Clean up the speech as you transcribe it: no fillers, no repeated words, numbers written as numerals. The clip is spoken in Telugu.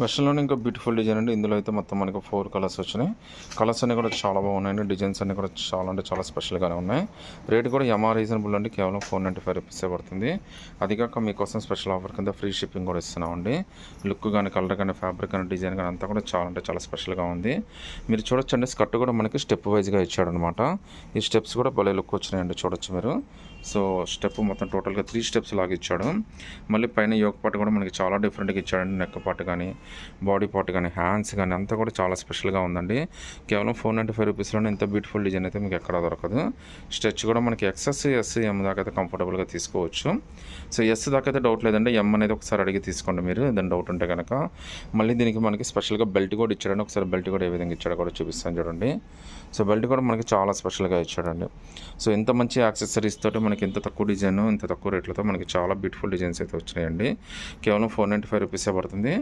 వెస్ట్రన్‌లోనే ఇంకో బ్యూటిఫుల్ డిజైన్ అండి. ఇందులో అయితే మొత్తం మనకు 4 కలర్స్ వచ్చినాయి. కలర్స్ అన్నీ కూడా చాలా బాగున్నాయండి. డిజైన్స్ అన్నీ కూడా చాలా అంటే చాలా స్పెషల్‌గానే ఉన్నాయి. రేట్ కూడా రీజనబుల్ అండి. కేవలం 495 రూపీసే పడుతుంది. అది కాక మీకోసం స్పెషల్ ఆఫర్ కింద ఫ్రీ షిప్పింగ్ కూడా ఇస్తున్నామండి. లుక్ కానీ, కలర్ కానీ, ఫ్యాబ్రిక్ కానీ, డిజైన్ కానీ అంతా కూడా చాలా అంటే చాలా స్పెషల్‌గా ఉంది. మీరు చూడొచ్చండి, స్కర్ట్ కూడా మనకి స్టెప్ వైజ్‌గా ఇచ్చాడనమాట. ఈ స్టెప్స్ కూడా భలే లుక్ వచ్చినాయండి, చూడొచ్చు మీరు. సో స్టెప్ మొత్తం టోటల్గా 3 స్టెప్స్ లాగా ఇచ్చాడు. మళ్ళీ పైన యోక్ పార్ట్ కూడా మనకి చాలా డిఫరెంట్గా ఇచ్చాడండి. నెక్ పార్ట్ కానీ, బాడీ పార్ట్ కానీ, హ్యాండ్స్ కానీ అంతా కూడా చాలా స్పెషల్గా ఉందండి. కేవలం 495 రూపీస్లోనే ఇంత బ్యూటిఫుల్ డిజైన్ అయితే మీకు ఎక్కడ దొరకదు. స్ట్రెచ్ కూడా మనకి ఎక్సెస్ ఎస్ ఎం దాకా అయితే కంఫర్టబుల్గా తీసుకోవచ్చు. సో ఎస్ దాకా అయితే డౌట్ లేదండి. ఎం అనేది ఒకసారి అడిగి తీసుకోండి మీరు, ఏదైనా డౌట్ ఉంటే కనుక. మళ్ళీ దీనికి మనకి స్పెషల్గా బెల్ట్ కూడా ఇచ్చాడండి. ఒకసారి బెల్ట్ కూడా ఏ విధంగా ఇచ్చాడో కూడా చూపిస్తాను చూడండి. సో బెల్ట్ కూడా మనకి చాలా స్పెషల్గా ఇచ్చాడండి. సో ఇంత మంచి యాక్సెసరీస్ తోటి మనకి ఇంత తక్కువ డిజైన్, ఇంత తక్కువ రేట్లతో మనకి చాలా బ్యూటిఫుల్ డిజైన్స్ అయితే వచ్చినాయండి. కేవలం 495 రూపీసే పడుతుంది.